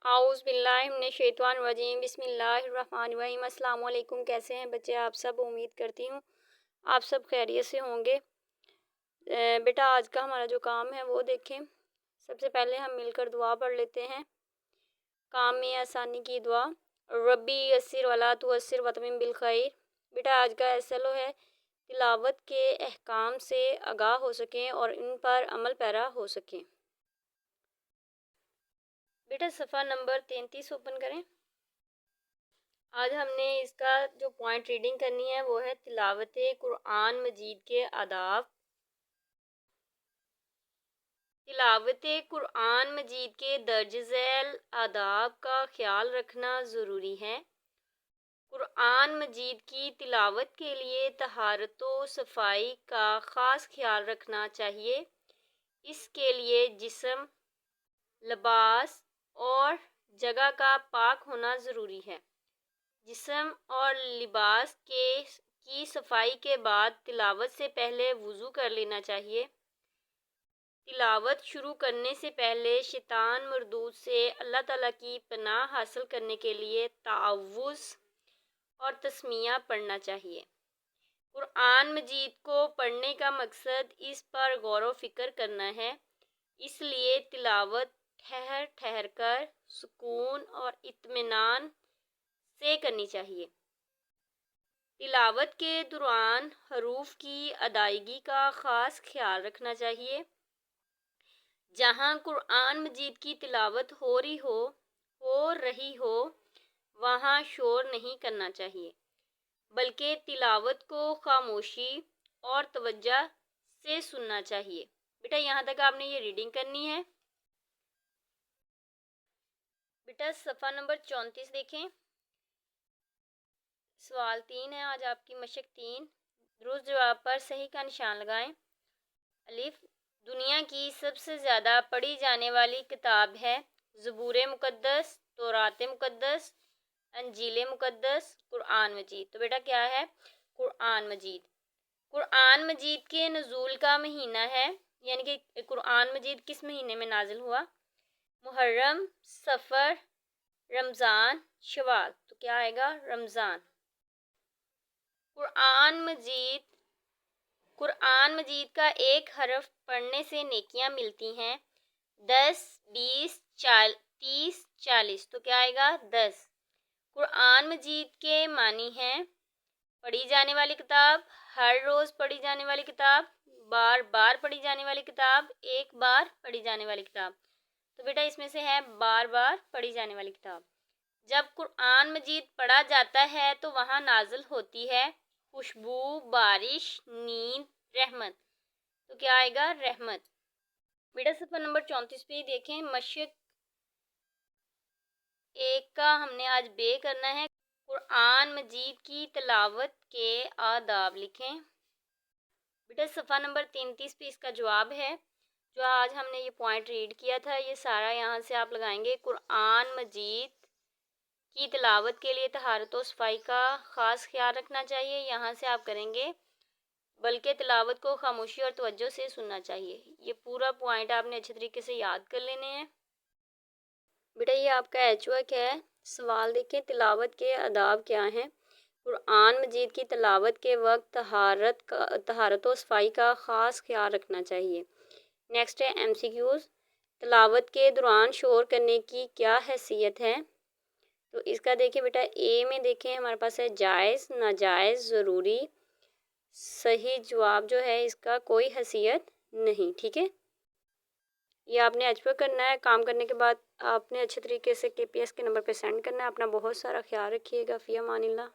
आऊज़ बिल्लाहि मिनश शैतानिर रजीम बिस्मिल्लाहिर्रहमानिर्रहीम। अस्सलाम वालेकुम। कैसे हैं बच्चे आप सब? उम्मीद करती हूँ आप सब खैरियत से होंगे। बेटा आज का हमारा जो काम है वो देखें। सबसे पहले हम मिलकर दुआ पढ़ लेते हैं। काम में आसानी की दुआ। रब्बी यस्सिर वला तुअस्सिर वतमिम बिल खैर। बेटा आज का SLO है तिलावत के अहकाम से आगाह हो सकें और इन पर अमल पैरा हो सकें। बेटा सफ़ा नंबर 33 ओपन करें। आज हमने इसका जो पॉइंट रीडिंग करनी है वो है तिलावत कुरान मजीद के आदाब। तिलावत कुरान मजीद के दर्ज झैल आदाब का ख्याल रखना ज़रूरी है। कुरान मजीद की तिलावत के लिए तहारत व सफाई का ख़ास ख्याल रखना चाहिए। इसके लिए जिस्म, लिबास और जगह का पाक होना ज़रूरी है। जिस्म और लिबास की सफाई के बाद तिलावत से पहले वुज़ू कर लेना चाहिए। तिलावत शुरू करने से पहले शैतान मरदूद से अल्लाह ताला की पनाह हासिल करने के लिए तावुज़ और तस्मिया पढ़ना चाहिए। कुरान मजीद को पढ़ने का मकसद इस पर गौर व फिक्र करना है, इसलिए तिलावत ठहर ठहर कर सुकून और इत्मीनान से करनी चाहिए। तिलावत के दौरान हरूफ की अदायगी का ख़ास ख्याल रखना चाहिए। जहाँ कुरान मजीद की तिलावत हो रही हो वहाँ शोर नहीं करना चाहिए, बल्कि तिलावत को खामोशी और तवज्जो से सुनना चाहिए। बेटा यहाँ तक आपने ये रीडिंग करनी है। बेटा सफ़ा नंबर 34 देखें। सवाल 3 है आज आपकी मशक 3। दुरुस्त जवाब पर सही का निशान लगाएं। अलिफ, दुनिया की सबसे ज़्यादा पढ़ी जाने वाली किताब है ज़बूर मुक़द्दस, तौरात मुक़द्दस, अंजील मुक़द्दस, कुरान मजीद। तो बेटा क्या है? कुरान मजीद। कुरान मजीद के नज़ूल का महीना है, यानी कि कुरान मजीद किस महीने में नाजिल हुआ? मुहर्रम, सफ़र, रमज़ान, शवाल। तो क्या आएगा? रमज़ान। कुरान मजीद का एक हरफ पढ़ने से नेकियां मिलती हैं 10, 20, 30, 40। तो क्या आएगा? 10। कुरान मजीद के मानी हैं पढ़ी जाने वाली किताब, हर रोज़ पढ़ी जाने वाली किताब, बार बार पढ़ी जाने वाली किताब, एक बार पढ़ी जाने वाली किताब। तो बेटा इसमें से है बार बार पढ़ी जाने वाली किताब। जब कुरान मजीद पढ़ा जाता है तो वहाँ नाजिल होती है खुशबू, बारिश, नींद, रहमत। तो क्या आएगा? रहमत। बेटा सफ़ा नंबर 34 पे देखें। मशक 1 का हमने आज बे करना है। कुरान मजीद की तिलावत के आदाब लिखें। बेटा सफ़ा नंबर 33 पे इसका जवाब है। जो आज हमने ये पॉइंट रीड किया था ये सारा यहाँ से आप लगाएंगे। कुरान मजीद की तिलावत के लिए तहारत व सफाई का ख़ास ख्याल रखना चाहिए, यहाँ से आप करेंगे, बल्कि तिलावत को खामोशी और तवज्जो से सुनना चाहिए। ये पूरा पॉइंट आपने अच्छे तरीके से याद कर लेने हैं। बेटा ये आपका HWORK है। सवाल देखें, तिलावत के आदाब क्या हैं? कुरान मजीद की तिलावत के वक्त तहारत व सफाई का ख़ास ख्याल रखना चाहिए। नेक्स्ट है MCQs। तिलावत के दौरान शोर करने की क्या हैसियत है? तो इसका देखिए बेटा A में देखें हमारे पास है जायज़, नाजायज़, ज़रूरी। सही जवाब जो है इसका कोई हैसियत नहीं। ठीक है, ये आपने HWORK करना है। काम करने के बाद आपने अच्छे तरीके से KPS के नंबर पे सेंड करना है। अपना बहुत सारा ख्याल रखिएगा। फ़ी अमानिल्लाह।